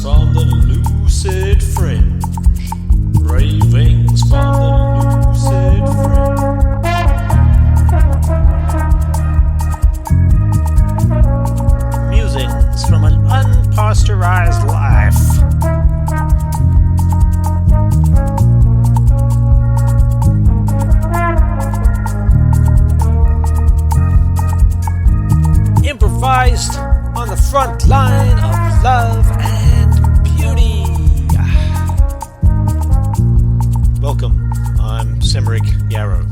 from the lucid fringe. Ravings from the lucid fringe. Musings from an unpasteurized life. Improvised on the front line of love and beauty. Welcome, I'm Semeric Yarrow.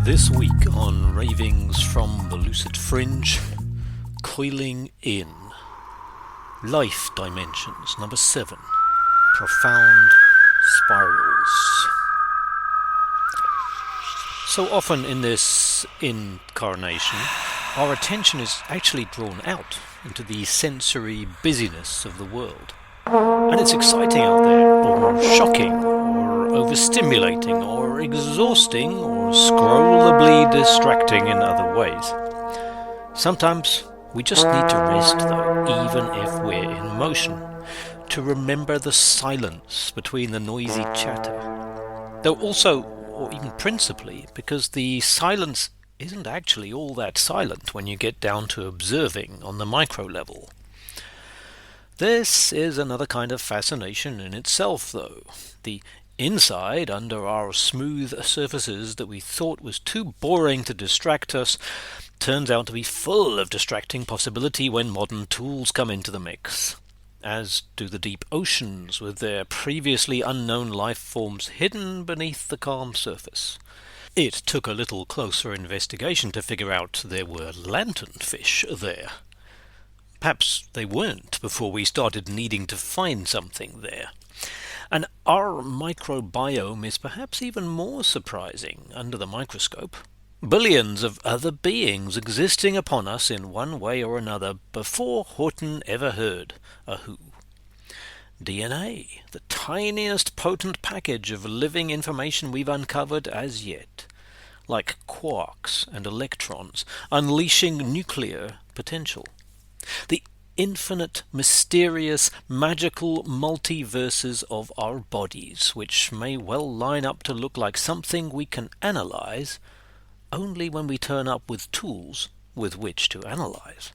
This week on Ravings from the Lucid Fringe, Coiling In. Life Dimensions, number 7. Profound Spirals. So often in this incarnation, our attention is actually drawn out into the sensory busyness of the world. And it's exciting out there, or shocking, or overstimulating, or exhausting, or scrollably distracting in other ways. Sometimes we just need to rest, though, even if we're in motion, to remember the silence between the noisy chatter. Though also, or even principally, because the silence isn't actually all that silent when you get down to observing on the micro level. This is another kind of fascination in itself, though. The inside, under our smooth surfaces that we thought was too boring to distract us, turns out to be full of distracting possibility when modern tools come into the mix, as do the deep oceans with their previously unknown life forms hidden beneath the calm surface. It took a little closer investigation to figure out there were lanternfish there. Perhaps they weren't before we started needing to find something there. And our microbiome is perhaps even more surprising under the microscope. Billions of other beings existing upon us in one way or another before Horton ever heard a who. DNA, the tiniest potent package of living information we've uncovered as yet, like quarks and electrons, unleashing nuclear potential. The infinite, mysterious, magical multiverses of our bodies, which may well line up to look like something we can analyze only when we turn up with tools with which to analyze.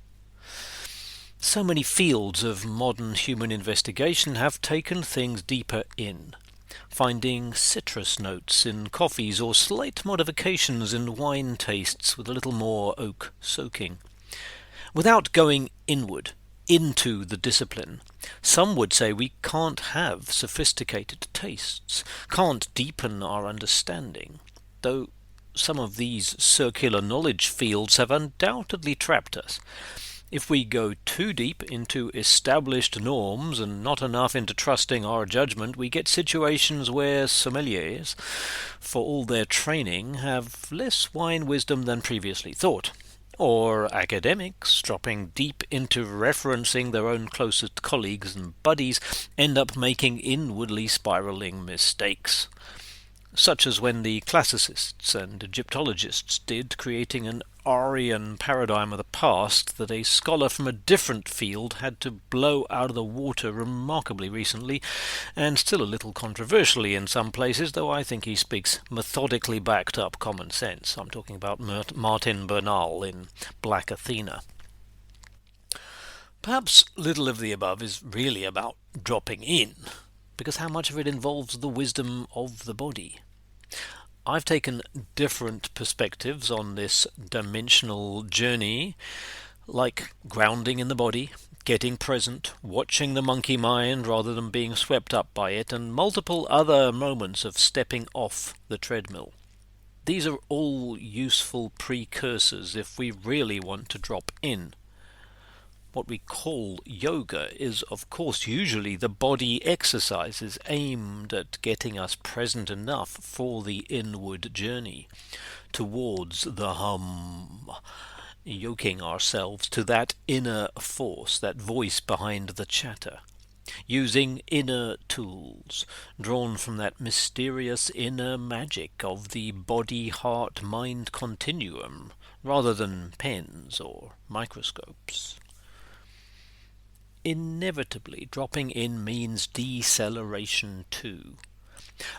So many fields of modern human investigation have taken things deeper in, finding citrus notes in coffees or slight modifications in wine tastes with a little more oak soaking. Without going inward, into the discipline, some would say we can't have sophisticated tastes, can't deepen our understanding, though some of these circular knowledge fields have undoubtedly trapped us. If we go too deep into established norms and not enough into trusting our judgment, we get situations where sommeliers, for all their training, have less wine wisdom than previously thought. Or academics, dropping deep into referencing their own closest colleagues and buddies, end up making inwardly spiraling mistakes. Such as when the classicists and Egyptologists did, creating an Aryan paradigm of the past that a scholar from a different field had to blow out of the water remarkably recently, and still a little controversially in some places, though I think he speaks methodically backed up common sense. I'm talking about Martin Bernal in Black Athena. Perhaps little of the above is really about dropping in, because how much of it involves the wisdom of the body? I've taken different perspectives on this dimensional journey, like grounding in the body, getting present, watching the monkey mind rather than being swept up by it, and multiple other moments of stepping off the treadmill. These are all useful precursors if we really want to drop in. What we call yoga is, of course, usually the body exercises aimed at getting us present enough for the inward journey towards the hum, yoking ourselves to that inner force, that voice behind the chatter, using inner tools drawn from that mysterious inner magic of the body-heart-mind continuum rather than pens or microscopes. inevitably dropping in means deceleration too.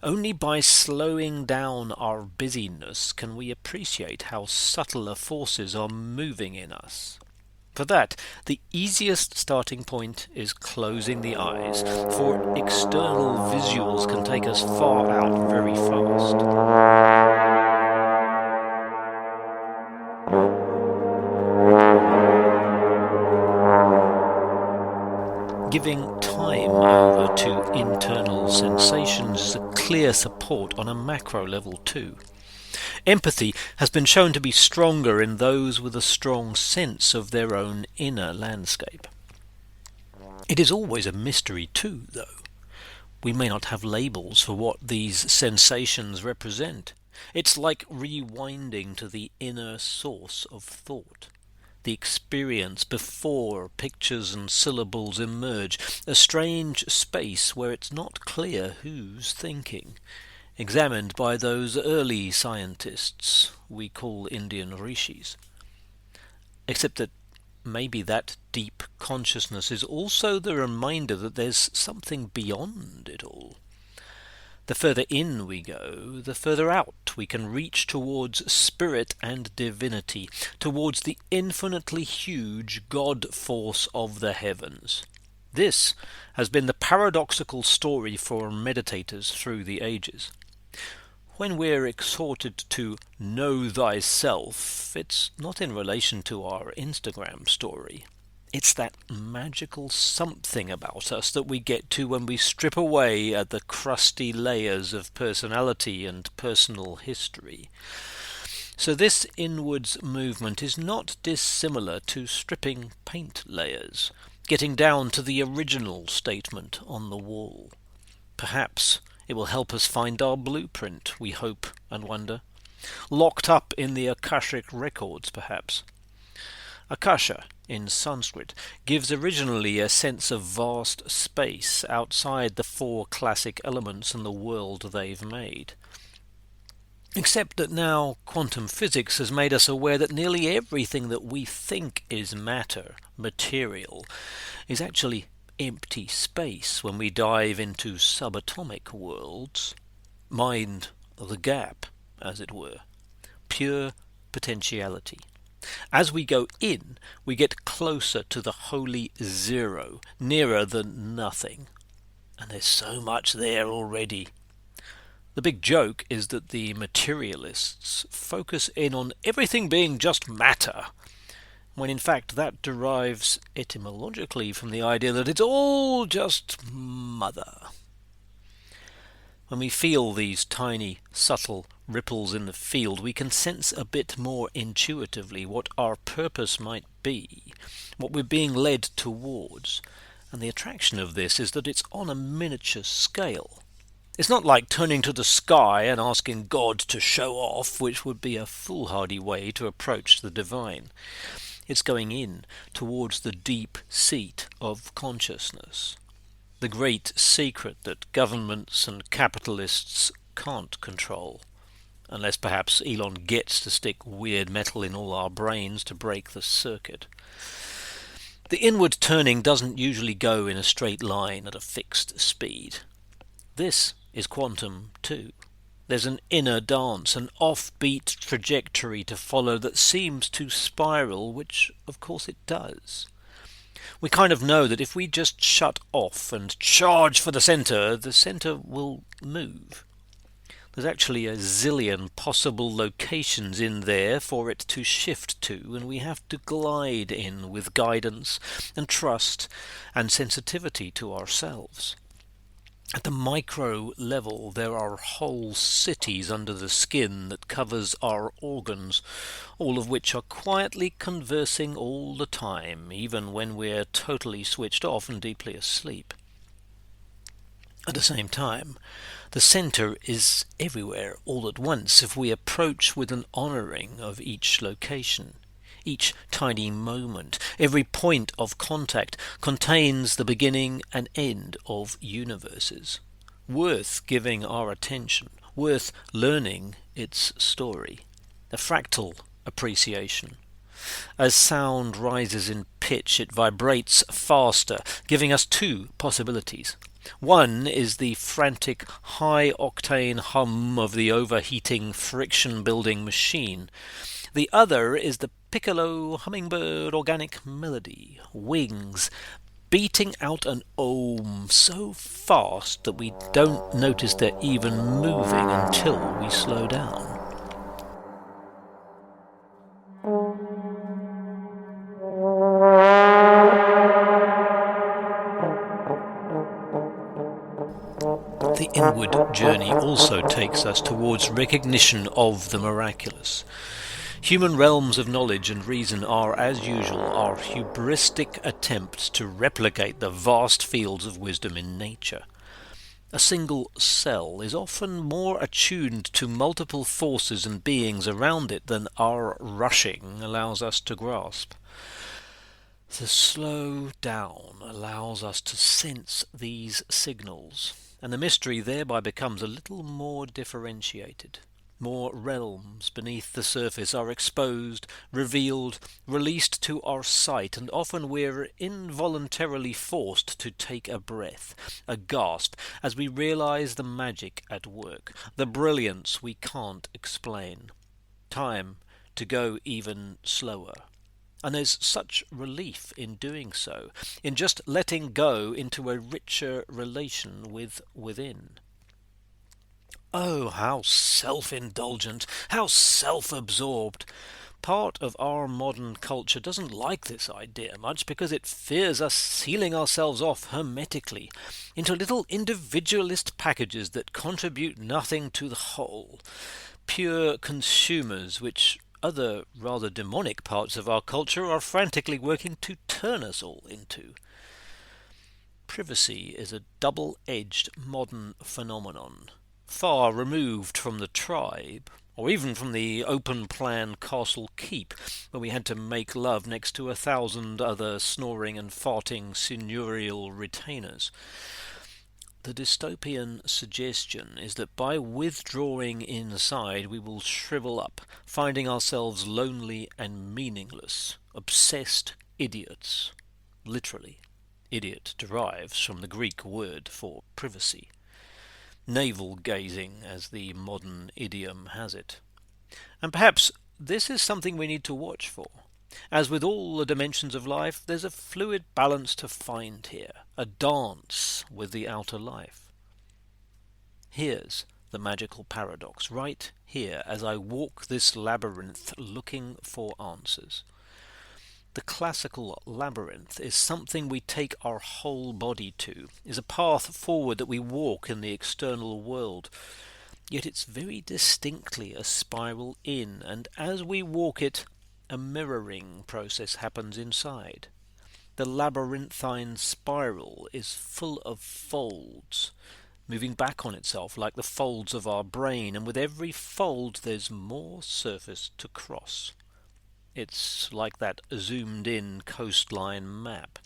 Only by slowing down our busyness can we appreciate how subtler forces are moving in us. For that, the easiest starting point is closing the eyes, for external visuals can take us far out very fast. Giving time over to internal sensations is a clear support on a macro level too. Empathy has been shown to be stronger in those with a strong sense of their own inner landscape. It is always a mystery too, though. We may not have labels for what these sensations represent. It's like rewinding to the inner source of thought. The experience before pictures and syllables emerge, a strange space where it's not clear who's thinking, examined by those early scientists we call Indian rishis. Except that maybe that deep consciousness is also the reminder that there's something beyond it all. The further in we go, the further out we can reach towards spirit and divinity, towards the infinitely huge God force of the heavens. This has been the paradoxical story for meditators through the ages. When we're exhorted to know thyself, it's not in relation to our Instagram story. It's that magical something about us that we get to when we strip away at the crusty layers of personality and personal history. So this inwards movement is not dissimilar to stripping paint layers, getting down to the original statement on the wall. Perhaps it will help us find our blueprint, we hope and wonder. Locked up in the Akashic records, perhaps. Akasha, in Sanskrit, gives originally a sense of vast space outside the four classic elements and the world they've made. Except that now quantum physics has made us aware that nearly everything that we think is matter, material, is actually empty space when we dive into subatomic worlds. Mind the gap, as it were. Pure potentiality. As we go in, we get closer to the holy zero, nearer than nothing. And there's so much there already. The big joke is that the materialists focus in on everything being just matter, when in fact that derives etymologically from the idea that it's all just mother. When we feel these tiny, subtle ripples in the field, we can sense a bit more intuitively what our purpose might be, what we're being led towards. And the attraction of this is that it's on a miniature scale. It's not like turning to the sky and asking God to show off, which would be a foolhardy way to approach the divine. It's going in towards the deep seat of consciousness. The great secret that governments and capitalists can't control, unless perhaps Elon gets to stick weird metal in all our brains to break the circuit. The inward turning doesn't usually go in a straight line at a fixed speed. This is quantum too. There's an inner dance, an offbeat trajectory to follow that seems to spiral, which of course it does. We kind of know that if we just shut off and charge for the centre will move. There's actually a zillion possible locations in there for it to shift to, and we have to glide in with guidance and trust and sensitivity to ourselves. At the micro level, there are whole cities under the skin that covers our organs, all of which are quietly conversing all the time, even when we're totally switched off and deeply asleep. At the same time, the centre is everywhere all at once if we approach with an honouring of each location. Each tiny moment, every point of contact, contains the beginning and end of universes, worth giving our attention, worth learning its story. A fractal appreciation, As sound rises in pitch, it vibrates faster, giving us two possibilities. One is the frantic, high-octane hum of the overheating, friction-building machine. The other is the piccolo hummingbird organic melody, wings, beating out an ohm so fast that we don't notice they're even moving until we slow down. The inward journey also takes us towards recognition of the miraculous. Human realms of knowledge and reason are, as usual, our hubristic attempts to replicate the vast fields of wisdom in nature. A single cell is often more attuned to multiple forces and beings around it than our rushing allows us to grasp. The slow down allows us to sense these signals, and the mystery thereby becomes a little more differentiated. More realms beneath the surface are exposed, revealed, released to our sight, and often we're involuntarily forced to take a breath, a gasp, as we realize the magic at work, the brilliance we can't explain. Time to go even slower. And there's such relief in doing so, in just letting go into a richer relation with within. Oh, how self-indulgent, how self-absorbed. Part of our modern culture doesn't like this idea much because it fears us sealing ourselves off hermetically into little individualist packages that contribute nothing to the whole. Pure consumers, which other rather demonic parts of our culture are frantically working to turn us all into. Privacy is a double-edged modern phenomenon, far removed from the tribe, or even from the open-plan castle keep, where we had to make love next to 1,000 other snoring and farting seigneurial retainers. The dystopian suggestion is that by withdrawing inside we will shrivel up, finding ourselves lonely and meaningless, obsessed idiots. Literally, idiot derives from the Greek word for privacy. Navel-gazing, as the modern idiom has it. And perhaps this is something we need to watch for. As with all the dimensions of life, there's a fluid balance to find here, a dance with the outer life. Here's the magical paradox, right here as I walk this labyrinth looking for answers. The classical labyrinth is something we take our whole body to, is a path forward that we walk in the external world. Yet it's very distinctly a spiral in, and as we walk it, a mirroring process happens inside. The labyrinthine spiral is full of folds, moving back on itself like the folds of our brain, and with every fold there's more surface to cross. It's like that zoomed-in coastline map.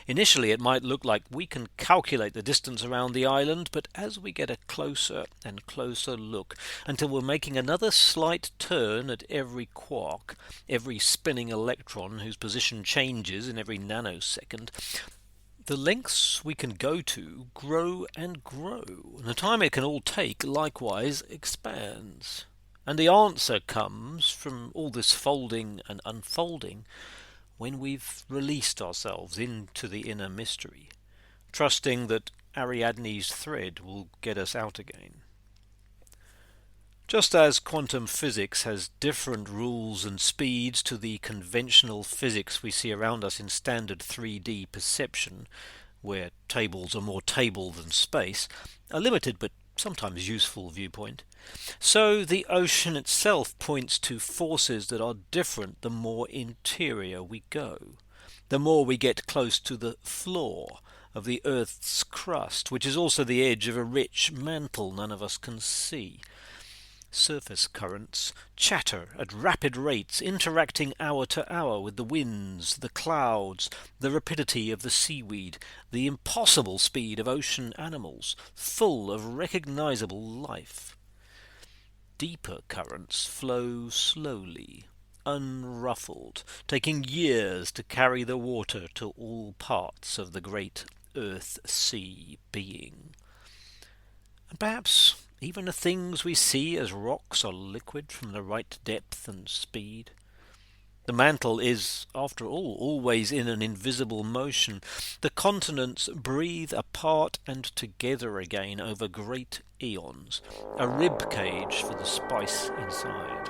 Initially it might look like we can calculate the distance around the island, but as we get a closer and closer look, until we're making another slight turn at every quark, every spinning electron whose position changes in every nanosecond, the lengths we can go to grow and grow, and the time it can all take likewise expands. And the answer comes from all this folding and unfolding when we've released ourselves into the inner mystery, trusting that Ariadne's thread will get us out again. Just as quantum physics has different rules and speeds to the conventional physics we see around us in standard 3D perception, where tables are more table than space, a limited but sometimes useful viewpoint, so the ocean itself points to forces that are different the more interior we go, the more we get close to the floor of the Earth's crust, which is also the edge of a rich mantle none of us can see. Surface currents chatter at rapid rates, interacting hour to hour with the winds, the clouds, the rapidity of the seaweed, the impossible speed of ocean animals, full of recognizable life. Deeper currents flow slowly, unruffled, taking years to carry the water to all parts of the great earth-sea being. And perhaps even the things we see as rocks are liquid from the right depth and speed. The mantle is, after all, always in an invisible motion. The continents breathe apart and together again over great eons, a rib cage for the spice inside.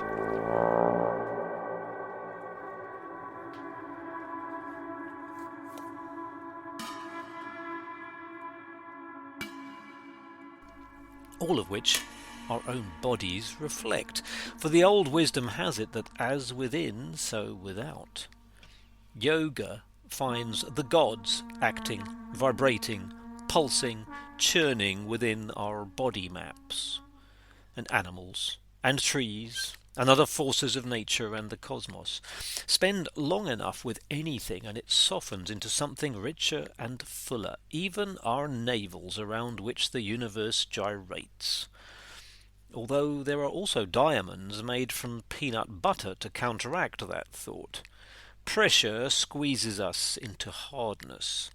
All of which our own bodies reflect, for the old wisdom has it that as within, so without. Yoga finds the gods acting, vibrating, pulsing, churning within our body maps, and animals, and trees, and other forces of nature and the cosmos. Spend long enough with anything and it softens into something richer and fuller, even our navels around which the universe gyrates. Although there are also diamonds made from peanut butter to counteract that thought. Pressure squeezes us into hardness,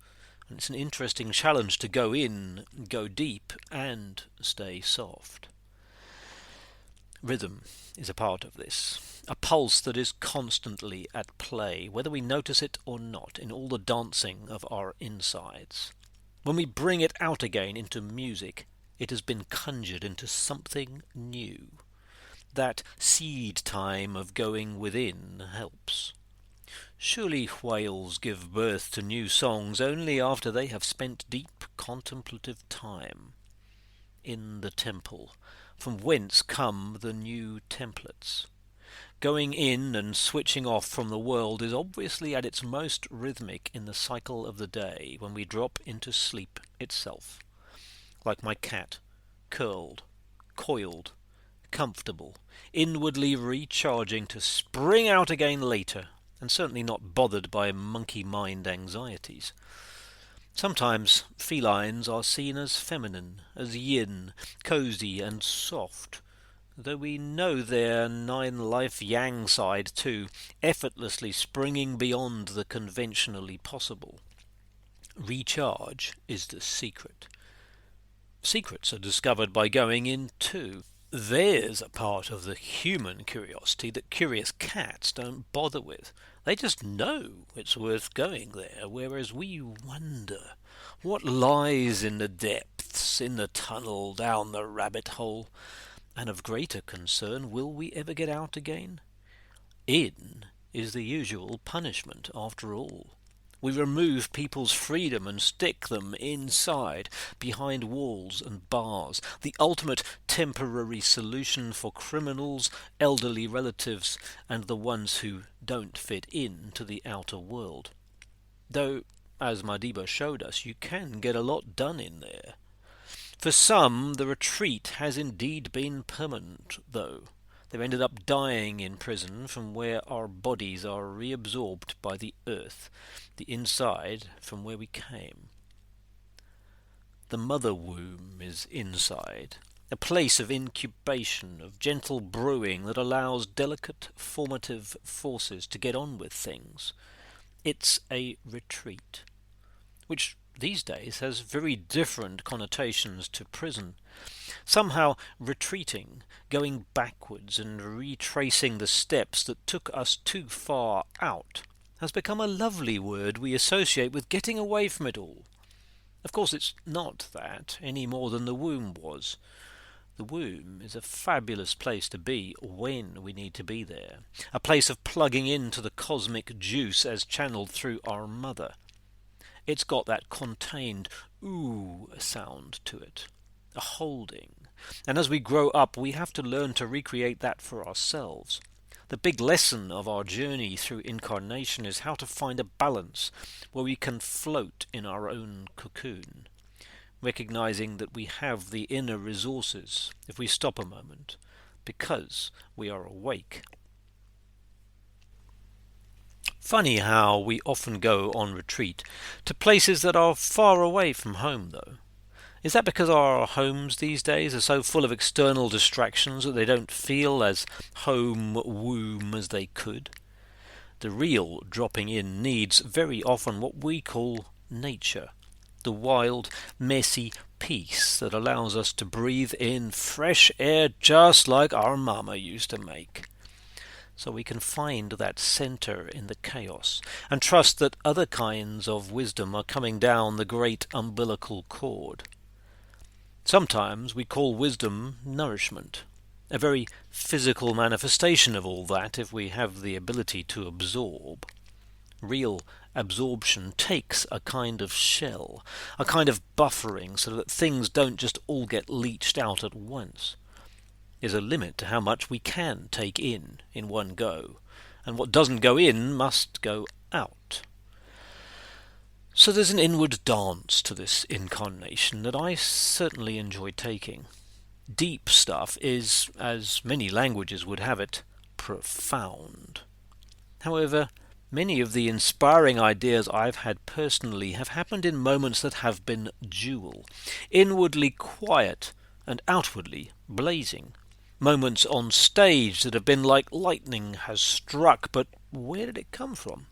and it's an interesting challenge to go in, go deep, and stay soft. Rhythm is a part of this, a pulse that is constantly at play, whether we notice it or not, in all the dancing of our insides. When we bring it out again into music, it has been conjured into something new. That seed time of going within helps. Surely whales give birth to new songs only after they have spent deep contemplative time in the temple, from whence come the new templates. Going in and switching off from the world is obviously at its most rhythmic in the cycle of the day, when we drop into sleep itself. Like my cat, curled, coiled, comfortable, inwardly recharging to spring out again later, and certainly not bothered by monkey mind anxieties. Sometimes felines are seen as feminine, as yin, cosy and soft, though we know their nine-life yang side too, effortlessly springing beyond the conventionally possible. Recharge is the secret. Secrets are discovered by going in too. There's a part of the human curiosity that curious cats don't bother with. They just know it's worth going there, whereas we wonder what lies in the depths, in the tunnel, down the rabbit hole. And of greater concern, will we ever get out again? In is the usual punishment, after all. We remove people's freedom and stick them inside, behind walls and bars, the ultimate temporary solution for criminals, elderly relatives, and the ones who don't fit in to the outer world. Though, as Madiba showed us, you can get a lot done in there. For some, the retreat has indeed been permanent, though. They've ended up dying in prison, from where our bodies are reabsorbed by the earth, the inside from where we came. The mother womb is inside, a place of incubation, of gentle brewing that allows delicate formative forces to get on with things. It's a retreat, which these days has very different connotations to prison. Somehow retreating, going backwards and retracing the steps that took us too far out, has become a lovely word we associate with getting away from it all. Of course it's not that, any more than the womb was. The womb is a fabulous place to be when we need to be there, a place of plugging into the cosmic juice as channeled through our mother. It's got that contained ooh sound to it, a holding. And as we grow up, we have to learn to recreate that for ourselves. The big lesson of our journey through incarnation is how to find a balance where we can float in our own cocoon, recognizing that we have the inner resources if we stop a moment, because we are awake. Funny how we often go on retreat to places that are far away from home, though. Is that because our homes these days are so full of external distractions that they don't feel as home womb as they could? The real dropping in needs very often what we call nature, the wild, messy peace that allows us to breathe in fresh air just like our mama used to make. So we can find that center in the chaos and trust that other kinds of wisdom are coming down the great umbilical cord. Sometimes we call wisdom nourishment, a very physical manifestation of all that if we have the ability to absorb. Real absorption takes a kind of shell, a kind of buffering so that things don't just all get leached out at once. There's a limit to how much we can take in one go, and what doesn't go in must go out. So there's an inward dance to this incarnation that I certainly enjoy taking. Deep stuff is, as many languages would have it, profound. However, many of the inspiring ideas I've had personally have happened in moments that have been dual, inwardly quiet and outwardly blazing. Moments on stage that have been like lightning has struck, but where did it come from?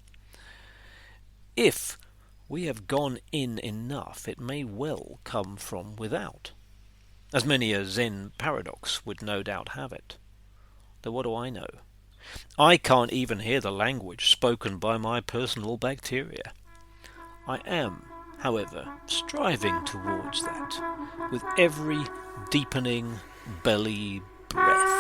If we have gone in enough, it may well come from without, as many a Zen paradox would no doubt have it. Though what do I know? I can't even hear the language spoken by my personal bacteria. I am, however, striving towards that, with every deepening belly breath.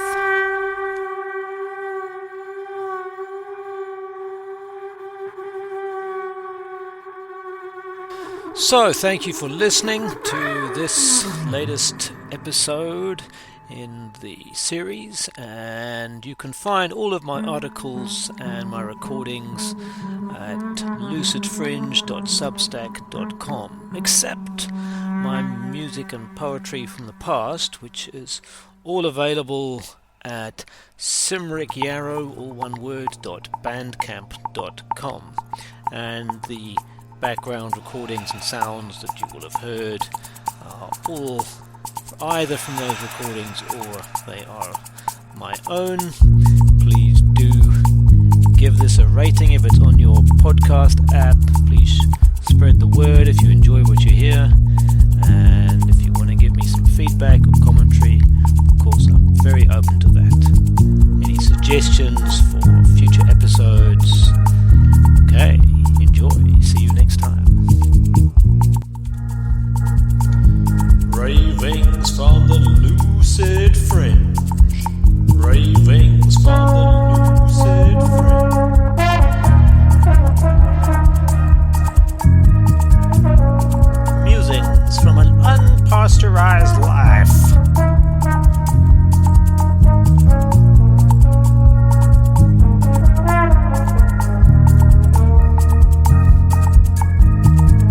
So, thank you for listening to this latest episode in the series, and you can find all of my articles and my recordings at lucidfringe.substack.com, except my music and poetry from the past, which is all available at simrickyarrow, all one word, .bandcamp.com, and the background recordings and sounds that you will have heard are all either from those recordings or they are my own. Please do give this a rating if it's on your podcast app. Please spread the word if you enjoy what you hear, and if you want to give me some feedback or commentary, of course I'm very open to that. Any suggestions for future episodes? Okay, enjoy. See you next time. Ravings from the Lucid Fringe. Ravings from the Lucid Fringe. Musings from an unpasteurized life.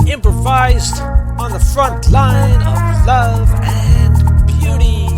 Improvised on the front line of love and beauty.